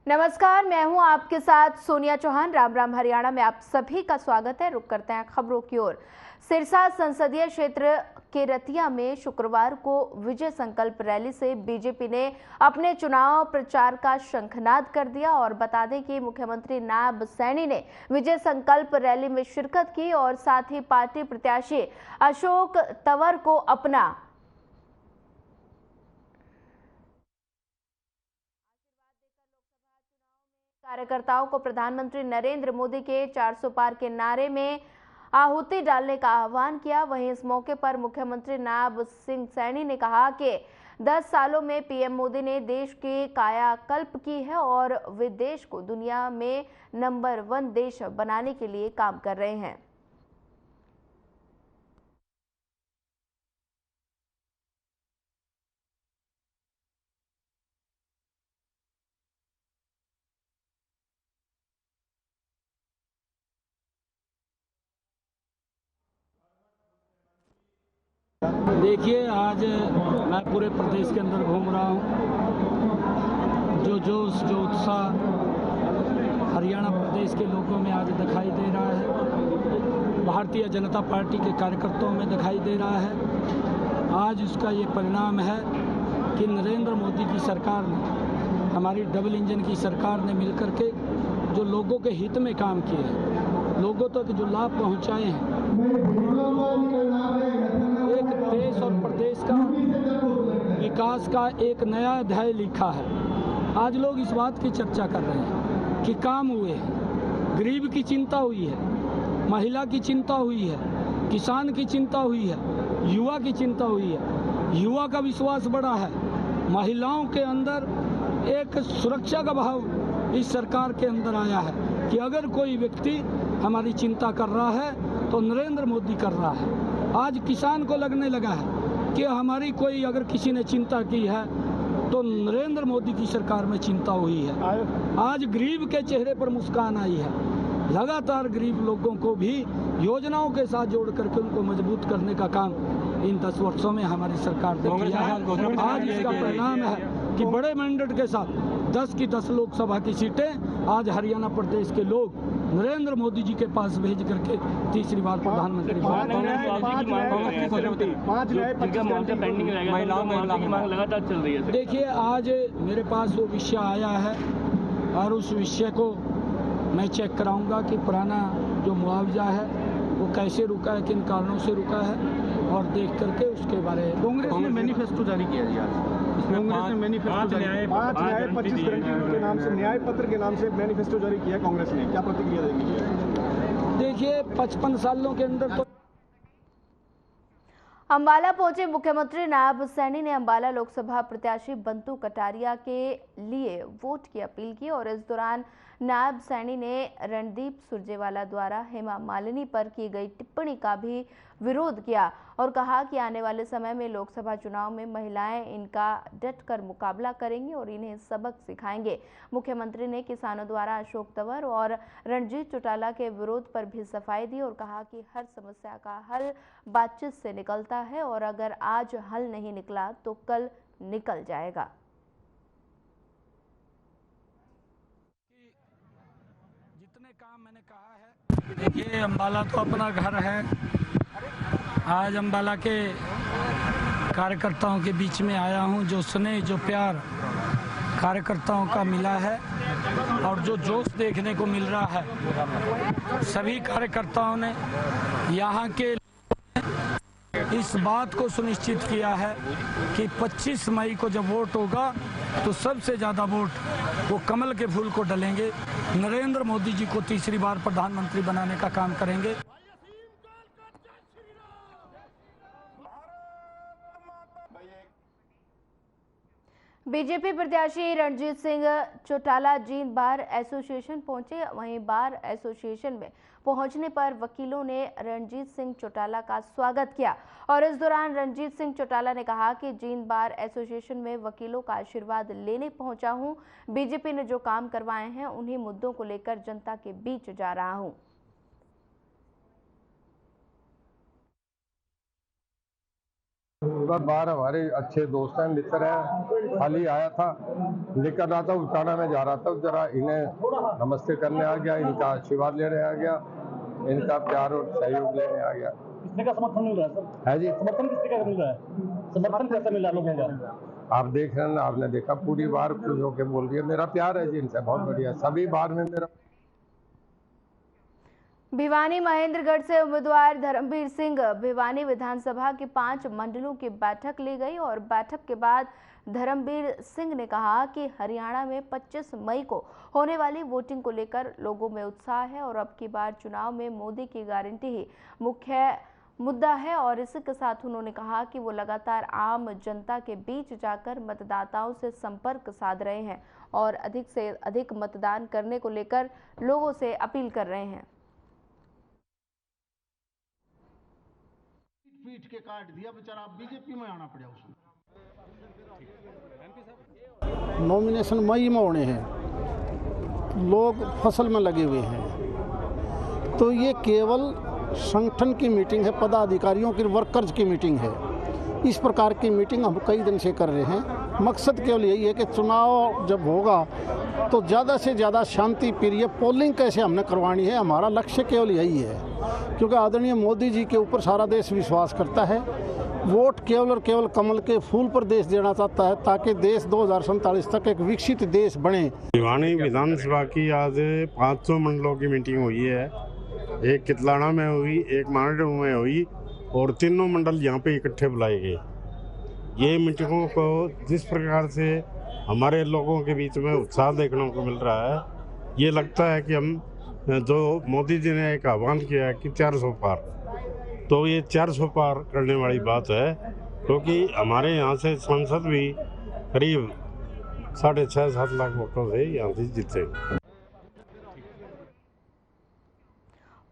नमस्कार, मैं हूं आपके साथ सोनिया चौहान। राम राम हरियाणा में आप सभी का स्वागत है। रुक करते हैं खबरों की ओर। सिरसा संसदीय क्षेत्र के रतिया में शुक्रवार को विजय संकल्प रैली से बीजेपी ने अपने चुनाव प्रचार का शंखनाद कर दिया। और बता दें कि मुख्यमंत्री नायब सैनी ने विजय संकल्प रैली में शिरकत की और साथ ही पार्टी प्रत्याशी अशोक तंवर को अपना कार्यकर्ताओं को प्रधानमंत्री नरेंद्र मोदी के 400 पार के नारे में आहुति डालने का आह्वान किया। वहीं इस मौके पर मुख्यमंत्री नायब सिंह सैनी ने कहा कि 10 सालों में पीएम मोदी ने देश की कायाकल्प की है और वे देश को दुनिया में नंबर 1 देश बनाने के लिए काम कर रहे हैं। देखिए, आज मैं पूरे प्रदेश के अंदर घूम रहा हूँ। जो जोश, जो उत्साह हरियाणा प्रदेश के लोगों में आज दिखाई दे रहा है, भारतीय जनता पार्टी के कार्यकर्ताओं में दिखाई दे रहा है। आज उसका ये परिणाम है कि नरेंद्र मोदी की सरकार ने, हमारी डबल इंजन की सरकार ने मिलकर के जो लोगों के हित में काम किए हैं, लोगों तक जो लाभ पहुँचाए हैं, एक देश और प्रदेश का विकास का एक नया अध्याय लिखा है। आज लोग इस बात की चर्चा कर रहे हैं कि काम हुए हैं, गरीब की चिंता हुई है, महिला की चिंता हुई है, किसान की चिंता हुई है, युवा की चिंता हुई है, युवा का विश्वास बढ़ा है, महिलाओं के अंदर एक सुरक्षा का भाव इस सरकार के अंदर आया है कि अगर कोई व्यक्ति हमारी चिंता कर रहा है तो नरेंद्र मोदी कर रहा है। आज किसान को लगने लगा है कि हमारी कोई अगर किसी ने चिंता की है तो नरेंद्र मोदी की सरकार में चिंता हुई है। आज गरीब के चेहरे पर मुस्कान आई है। लगातार गरीब लोगों को भी योजनाओं के साथ जोड़ करके उनको मजबूत करने का काम इन 10 वर्षों में हमारी सरकार ने किया है। आज इसका परिणाम है कि बड़े मैंडेट के साथ 10 की 10 लोकसभा की सीटें आज हरियाणा प्रदेश के लोग नरेंद्र मोदी जी के पास भेज करके तीसरी बार प्रधानमंत्री लगातार चल रही है। देखिए, आज मेरे पास वो विषय आया है और उस विषय को मैं चेक कराऊंगा कि पुराना जो मुआवजा है वो कैसे रुका है, किन कारणों से रुका है, और देख करके उसके बारे में कांग्रेस ने मैनिफेस्टो जारी किया है। कांग्रेस ने मैनिफेस्टो जारी 5 न्याय 25 गारंटी के नाम से, न्याय पत्र के नाम से मैनिफेस्टो जारी किया है कांग्रेस ने। क्या प्रतिक्रिया देंगे? देखिए, 55 सालों के अंदर तो अंबाला पहुंचे मुख्यमंत्री नायब सैनी ने अंबाला लोकसभा प्रत्याशी बंतु कटारिया के लिए वोट की अपील की। और इस दौरान नायब सैनी ने रणदीप सुरजेवाला द्वारा हेमा मालिनी पर की गई टिप्पणी का भी विरोध किया और कहा कि आने वाले समय में लोकसभा चुनाव में महिलाएं इनका डटकर मुकाबला करेंगी और इन्हें सबक सिखाएंगे। मुख्यमंत्री ने किसानों द्वारा अशोक तंवर और रणजीत चौटाला के विरोध पर भी सफाई दी और कहा कि हर समस्या का हल बातचीत से निकलता है और अगर आज हल नहीं निकला तो कल निकल जाएगा। जितने काम मैंने कहा है, देखिए, अंबाला तो अपना घर है। आज अंबाला के कार्यकर्ताओं के बीच में आया हूं। जो स्नेह, जो प्यार कार्यकर्ताओं का मिला है और जो जोश देखने को मिल रहा है, सभी कार्यकर्ताओं ने यहाँ के इस बात को सुनिश्चित किया है कि 25 मई को जब वोट होगा तो सबसे ज़्यादा वोट वो कमल के फूल को डलेंगे, नरेंद्र मोदी जी को तीसरी बार प्रधानमंत्री बनाने का काम करेंगे। बीजेपी प्रत्याशी रणजीत सिंह चौटाला जींद बार एसोसिएशन पहुंचे। वहीं बार एसोसिएशन में पहुंचने पर वकीलों ने रणजीत सिंह चौटाला का स्वागत किया और इस दौरान रणजीत सिंह चौटाला ने कहा कि जींद बार एसोसिएशन में वकीलों का आशीर्वाद लेने पहुंचा हूं। बीजेपी ने जो काम करवाए हैं उन्हीं मुद्दों को लेकर जनता के बीच जा रहा हूं। बार हमारे अच्छे दोस्त हैं, मित्र हैं। खाली आया था, निकल रहा था, उठाना में जा रहा था, जरा इन्हें नमस्ते करने आ गया, इनका आशीर्वाद लेने आ गया, इनका प्यार और सहयोग लेने आ गया। किसने का समर्थन मिल रहा है सर? है जी, समर्थन किसने का मिल रहा है? समर्थन कैसा मिल रहा है लोगों का? आप देख रहे हैं, आपने देखा, पूरी बार खुश होकर बोल रही है। मेरा प्यार है जी इनसे, बहुत बढ़िया। सभी बार में मेरा। भिवानी महेंद्रगढ़ से उम्मीदवार धर्मवीर सिंह भिवानी विधानसभा के 5 मंडलों की बैठक ली गई और बैठक के बाद धर्मवीर सिंह ने कहा कि हरियाणा में 25 मई को होने वाली वोटिंग को लेकर लोगों में उत्साह है और अब की बार चुनाव में मोदी की गारंटी ही मुख्य मुद्दा है। और इसी के साथ उन्होंने कहा कि वो लगातार आम जनता के बीच जाकर मतदाताओं से संपर्क साध रहे हैं और अधिक से अधिक मतदान करने को लेकर लोगों से अपील कर रहे हैं। पीट के काट दिया बेचारा, बीजेपी में आना पड़ा उसको। नॉमिनेशन मई में होने हैं, लोग फसल में लगे हुए हैं, तो ये केवल संगठन की मीटिंग है, पदाधिकारियों की, वर्कर्स की मीटिंग है। इस प्रकार की मीटिंग हम कई दिन से कर रहे हैं। मकसद केवल यही है कि चुनाव जब होगा तो ज़्यादा से ज़्यादा शांति प्रिय पोलिंग कैसे हमने करवानी है, हमारा लक्ष्य केवल यही है। क्योंकि आदरणीय मोदी जी के ऊपर सारा देश विश्वास करता है। वोट केवल और केवल कमल के फूल पर देश देना चाहता है ताकि देश 2047 तक एक विकसित देश बने। भिवानी विधानसभा की आज 500 मंडलों की मीटिंग हुई है। एक कितलाना में हुई, एक मांडू में हुई और तीनों मंडल यहाँ पे इकट्ठे बुलाए गए। ये मीटिंगों को जिस प्रकार से हमारे लोगों के बीच में उत्साह देखने को मिल रहा है, ये लगता है कि हम जो मोदी जी ने एक आह्वान किया है कि 400 पार, तो ये 400 पार करने वाली बात है। क्योंकि हमारे यहाँ से सांसद भी करीब 6.5-7 लाख वोटों से यहाँ से जीते।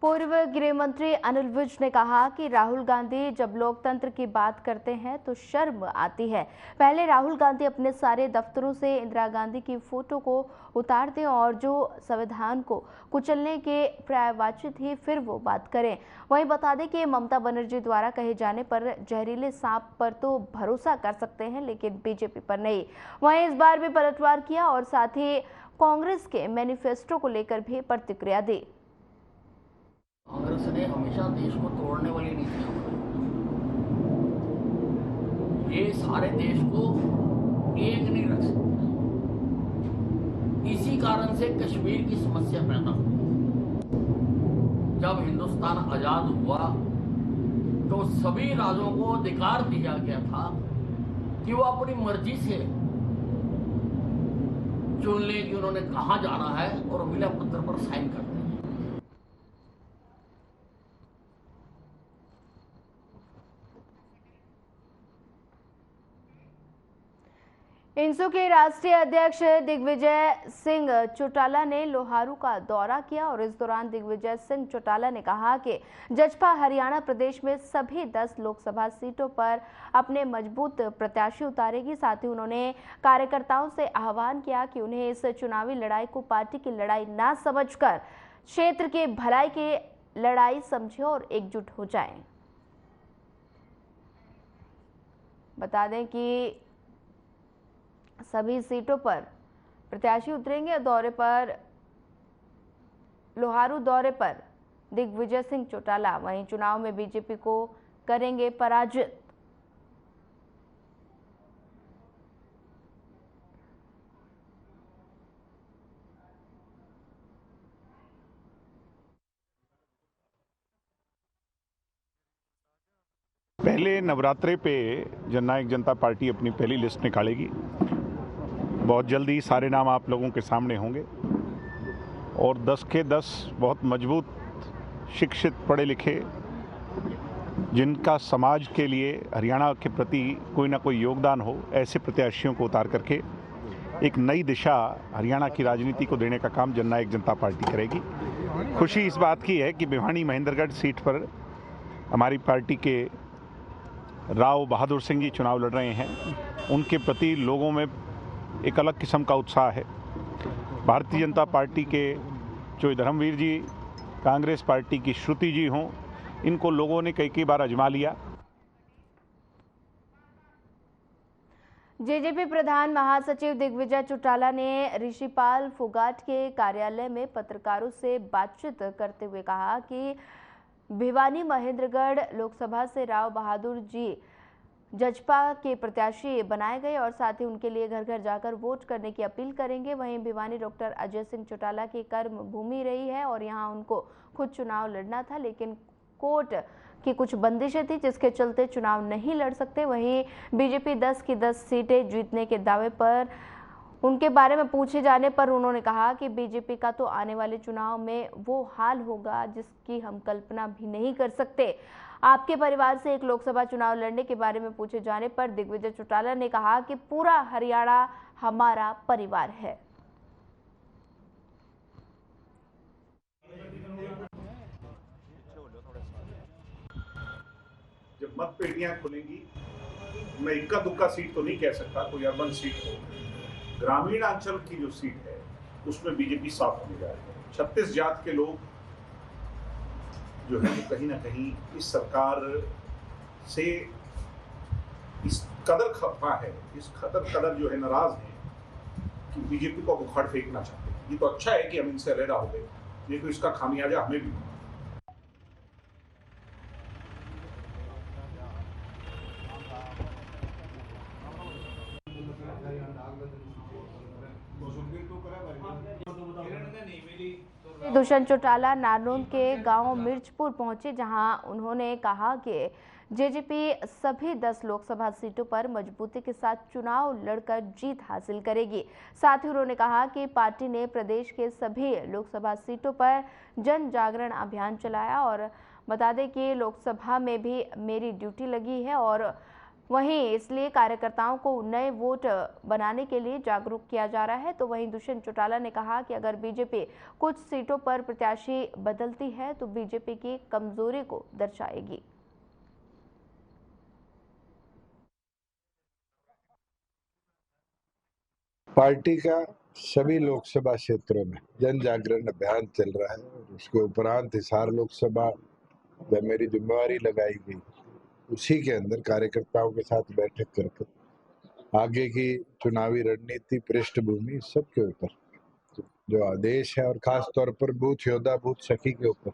पूर्व गृह मंत्री अनिल विज ने कहा कि राहुल गांधी जब लोकतंत्र की बात करते हैं तो शर्म आती है। पहले राहुल गांधी अपने सारे दफ्तरों से इंदिरा गांधी की फोटो को उतार दें और जो संविधान को कुचलने के पर्यायवाचित ही फिर वो बात करें। वहीं बता दें कि ममता बनर्जी द्वारा कहे जाने पर जहरीले सांप पर तो भरोसा कर सकते हैं लेकिन बीजेपी पर नहीं। वहीं इस बार भी पलटवार किया और साथ ही कांग्रेस के मैनिफेस्टो को लेकर भी प्रतिक्रिया दी। कांग्रेस ने हमेशा देश को तोड़ने वाली नीतियां बनाई। ये सारे देश को एक नहीं रख सकते। इसी कारण से कश्मीर की समस्या पैदा हुई। जब हिंदुस्तान आजाद हुआ तो सभी राज्यों को अधिकार दिया गया था कि वो अपनी मर्जी से चुन ले कि उन्होंने कहां जाना है और विलय पत्र पर साइन कर दें। इंसू के राष्ट्रीय अध्यक्ष दिग्विजय सिंह चौटाला ने लोहारू का दौरा किया और इस दौरान दिग्विजय सिंह चौटाला ने कहा कि जजपा हरियाणा प्रदेश में सभी 10 लोकसभा सीटों पर अपने मजबूत प्रत्याशी उतारेगी। साथ ही उन्होंने कार्यकर्ताओं से आह्वान किया कि उन्हें इस चुनावी लड़ाई को पार्टी की लड़ाई ना समझकर क्षेत्र के भलाई की लड़ाई समझें और एकजुट हो जाएं। बता दें कि सभी सीटों पर प्रत्याशी उतरेंगे। दौरे पर लोहारू दौरे पर दिग्विजय सिंह चौटाला, वहीं चुनाव में बीजेपी को करेंगे पराजित। पहले नवरात्रे पे जननायक जनता पार्टी अपनी पहली लिस्ट निकालेगी। बहुत जल्दी सारे नाम आप लोगों के सामने होंगे और 10 के 10 बहुत मजबूत, शिक्षित, पढ़े लिखे, जिनका समाज के लिए, हरियाणा के प्रति कोई ना कोई योगदान हो, ऐसे प्रत्याशियों को उतार करके एक नई दिशा हरियाणा की राजनीति को देने का काम जननायक जनता पार्टी करेगी। खुशी इस बात की है कि भिवानी महेंद्रगढ़ सीट पर हमारी पार्टी के राव बहादुर सिंह जी चुनाव लड़ रहे हैं। उनके प्रति लोगों में एक अलग किस्म का उत्साह है। भारतीय जनता पार्टी के जो धर्मवीर जी, कांग्रेस पार्टी की श्रुति जी हों, इनको लोगों ने कई बार आजमा लिया। जेजेपी प्रधान महासचिव दिग्विजय चौटाला ने ऋषिपाल फोगाट के कार्यालय में पत्रकारों से बातचीत करते हुए कहा कि भिवानी महेंद्रगढ़ लोकसभा से राव बहादुर जी जजपा के प्रत्याशी बनाए गए और साथ ही उनके लिए घर घर जाकर वोट करने की अपील करेंगे। वहीं भिवानी डॉक्टर अजय सिंह चौटाला की कर्म भूमि रही है और यहां उनको खुद चुनाव लड़ना था, लेकिन कोर्ट की कुछ बंदिशें थी जिसके चलते चुनाव नहीं लड़ सकते। वहीं बीजेपी 10 की 10 सीटें जीतने के दावे पर उनके बारे में पूछे जाने पर उन्होंने कहा कि बीजेपी का तो आने वाले चुनाव में वो हाल होगा जिसकी हम कल्पना भी नहीं कर सकते। आपके परिवार से एक लोकसभा चुनाव लड़ने के बारे में पूछे जाने पर दिग्विजय चौटाला ने कहा कि पूरा हरियाणा हमारा परिवार है। जब मतपेटियां खुलेंगी, मैं इक्का दुक्का सीट तो नहीं कह सकता, कोई अर्बन सीट हो, ग्रामीण अंचल की जो सीट है उसमें बीजेपी साफ होने जा रही है। 36 जात के लोग जो है वो कहीं ना कहीं इस सरकार से इस कदर खफा है, इस कदर जो है नाराज है कि बीजेपी को उखाड़ फेंकना चाहते हैं। ये तो अच्छा है कि हम इनसे अलग हो गए, नहीं तो इसका खामियाजा हमें भी। दुष्यंत चौटाला नारनौंद के गांव मिर्चपुर पहुंचे, जहां उन्होंने कहा कि जेजेपी सभी 10 लोकसभा सीटों पर मजबूती के साथ चुनाव लड़कर जीत हासिल करेगी। साथ ही उन्होंने कहा कि पार्टी ने प्रदेश के सभी लोकसभा सीटों पर जन जागरण अभियान चलाया और बता दें कि लोकसभा में भी मेरी ड्यूटी लगी है और वहीं इसलिए कार्यकर्ताओं को नए वोट बनाने के लिए जागरूक किया जा रहा है। तो वहीं दुष्यंत चौटाला ने कहा कि अगर बीजेपी कुछ सीटों पर प्रत्याशी बदलती है तो बीजेपी की कमजोरी को दर्शाएगी। पार्टी का सभी लोकसभा क्षेत्रों में जन जागरण अभियान चल रहा है और उसके उपरांत हिसार लोकसभा जब मेरी जिम्मेवारी लगाई गई, उसी के अंदर कार्यकर्ताओं के साथ बैठक करके आगे की चुनावी रणनीति, पृष्ठभूमि, सबके ऊपर जो आदेश है और खास तौर पर बूथ योद्धा, बूथ सखी के ऊपर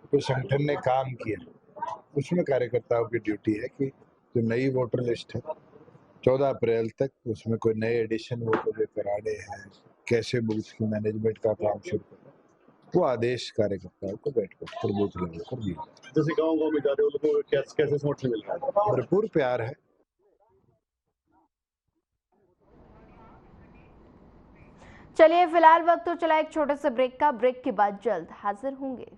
तो संगठन ने काम किया, उसमें कार्यकर्ताओं की ड्यूटी है कि जो नई वोटर लिस्ट है 14 अप्रैल तक उसमें कोई नए एडिशन वोटर कराने हैं, कैसे बूथ की मैनेजमेंट का काम शुरू करना, वो आदेश कार्यकर्ताओं को बैठकर बूथ लेवल पर दिया। जैसे गाँव में जा रहे हो लोगों को कैसे समर्थन मिल रहा है? भरपूर प्यार है। चलिए फिलहाल वक्त तो चला एक छोटे से ब्रेक का। ब्रेक के बाद जल्द हाजिर होंगे।